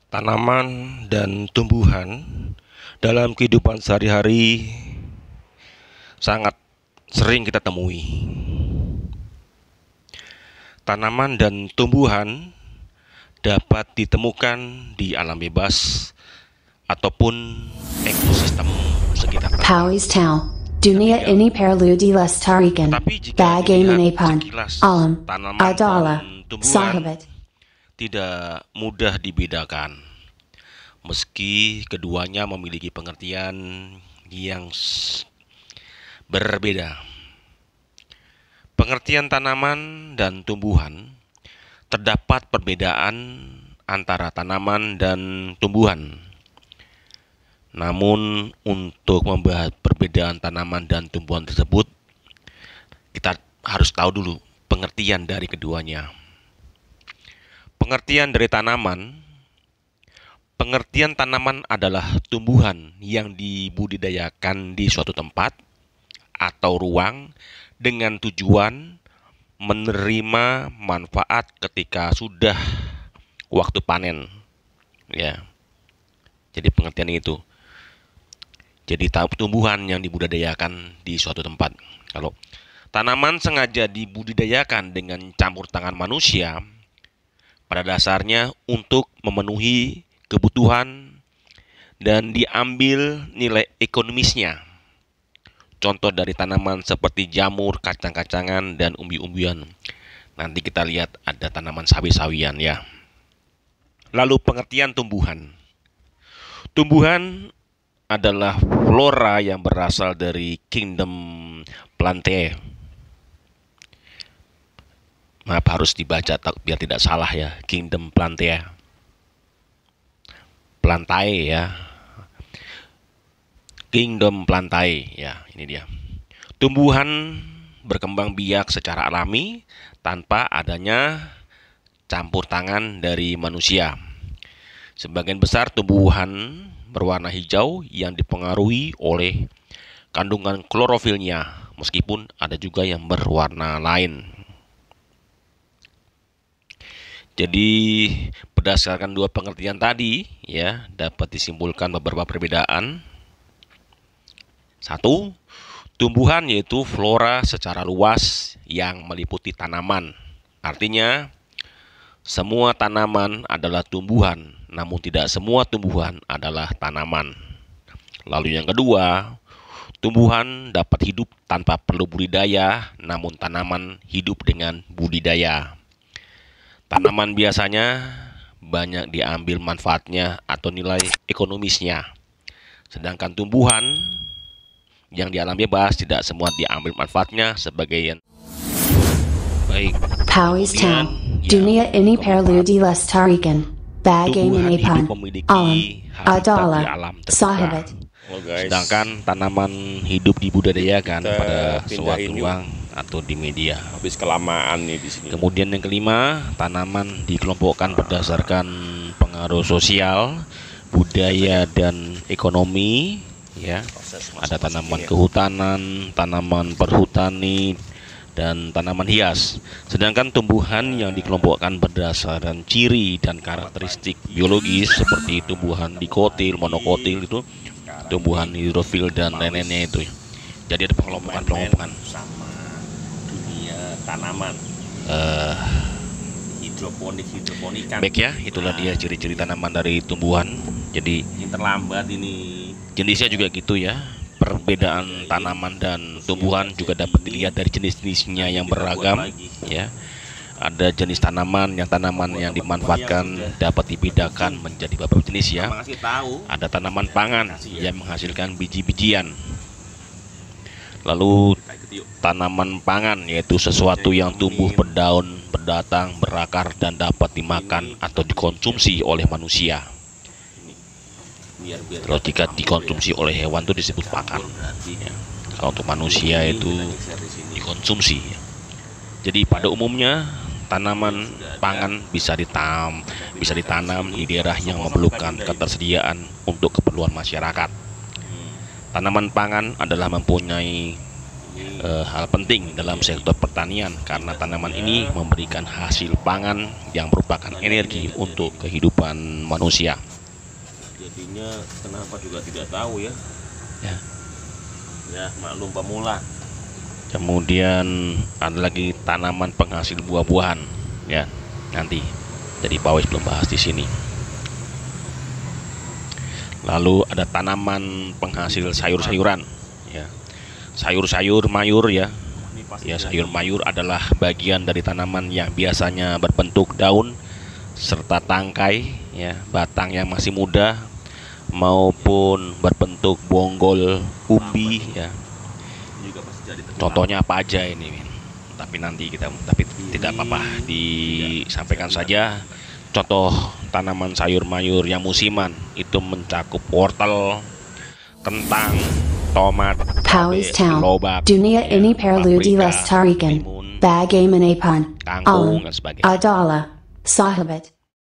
Tanaman dan tumbuhan dalam kehidupan sehari-hari sangat sering kita temui. Tanaman dan tumbuhan dapat ditemukan di alam bebas ataupun ekosistem sekitar Pauwys Town, dunia ini perlu dilestarikan. Tapi jika Bagaimanapun, sekilas alam tanaman adalah dan tumbuhan sahabat. tidak mudah dibedakan, meski keduanya memiliki pengertian yang berbeda. Pengertian tanaman dan tumbuhan, terdapat perbedaan antara tanaman dan tumbuhan. Namun untuk membahas perbedaan tanaman dan tumbuhan tersebut, kita harus tahu dulu pengertian dari keduanya. Pengertian dari tanaman. Pengertian tanaman adalah tumbuhan yang dibudidayakan di suatu tempat atau ruang dengan tujuan menerima manfaat ketika sudah waktu panen. Ya. Jadi pengertian itu. Jadi tumbuhan yang dibudidayakan di suatu tempat. Kalau tanaman sengaja dibudidayakan dengan campur tangan manusia, pada dasarnya untuk memenuhi kebutuhan dan diambil nilai ekonomisnya. Contoh dari tanaman seperti jamur, kacang-kacangan, dan umbi-umbian. Nanti kita lihat ada tanaman sawi-sawian ya. Lalu pengertian tumbuhan. Tumbuhan adalah flora yang berasal dari kingdom Plantae. Maaf, harus dibaca biar tidak salah ya. Kingdom Plantae. Plantae ya. Kingdom Plantae ya, ini dia. Tumbuhan berkembang biak secara alami tanpa adanya campur tangan dari manusia. Sebagian besar tumbuhan berwarna hijau yang dipengaruhi oleh kandungan klorofilnya, meskipun ada juga yang berwarna lain. Jadi berdasarkan dua pengertian tadi ya, dapat disimpulkan beberapa perbedaan. Satu, tumbuhan yaitu flora secara luas yang meliputi tanaman. Artinya semua tanaman adalah tumbuhan, namun tidak semua tumbuhan adalah tanaman. Lalu yang kedua, tumbuhan dapat hidup tanpa perlu budidaya, namun tanaman hidup dengan budidaya. Tanaman biasanya banyak diambil manfaatnya atau nilai ekonomisnya. Sedangkan tumbuhan yang di alam bebas tidak semua diambil manfaatnya sebagai baik. Pauwys Town, dunia ini perlu dilestarikan. Bagaimanapun, alam adalah sahabat. Sedangkan tanaman hidup dibudidayakan pada suatu ruang atau di media. Habis kelamaan nih di sini. Kemudian yang kelima, tanaman dikelompokkan berdasarkan pengaruh sosial, budaya dan ekonomi. Ya, ada tanaman kehutanan, tanaman perhutani, dan tanaman hias. Sedangkan tumbuhan yang dikelompokkan berdasarkan ciri dan karakteristik biologis seperti tumbuhan dikotil, monokotil itu, tumbuhan hidrofil dan lain-lainnya itu. Jadi ada pengelompokan Sama dunia tanaman. Hidroponikan. Baik ya, itulah dia ciri-ciri tanaman dari tumbuhan. Jadi Yang terlambat ini. jenisnya juga gitu ya. Perbedaan tanaman dan tumbuhan juga dapat dilihat dari jenis-jenisnya yang beragam ya. Ada jenis tanaman yang dimanfaatkan dapat dibedakan menjadi beberapa jenis ya. Ada tanaman pangan yang menghasilkan biji-bijian. Lalu tanaman pangan yaitu sesuatu yang tumbuh berdaun, berdatang, berakar dan dapat dimakan atau dikonsumsi oleh manusia. Kalau jika dikonsumsi oleh hewan itu disebut pakan ya. Kalau untuk manusia itu dikonsumsi ya. Jadi pada umumnya tanaman pangan bisa ditanam di daerah yang memerlukan ketersediaan untuk keperluan masyarakat. Tanaman pangan adalah mempunyai hal penting dalam sektor pertanian karena tanaman ini memberikan hasil pangan yang merupakan energi untuk kehidupan manusia. Jadinya kenapa juga tidak tahu ya. Ya. Ya, maklum pemula. Kemudian ada lagi tanaman penghasil buah-buahan, ya. Nanti jadi Pak Wes belum bahas di sini. Lalu ada tanaman penghasil sayur-sayuran, ya. Sayur-sayur mayur, ya. Ini pasti Ya, sayur mayur adalah bagian dari tanaman yang biasanya berbentuk daun serta tangkai, ya, batang yang masih muda maupun berbentuk bonggol umbi, ya. juga pasti jadi terkenal. Contohnya apa aja ini, Min? Tapi tidak apa-apa disampaikan saja. Contoh tanaman sayur mayur yang musiman itu mencakup wortel, kentang, tomat, Powys cabai, Town, lobak, Dunia ya, ini perlu paprika, dilestarikan. timun, Bagaimanapun, kangkung, alam dan sebagainya. adalah sahabat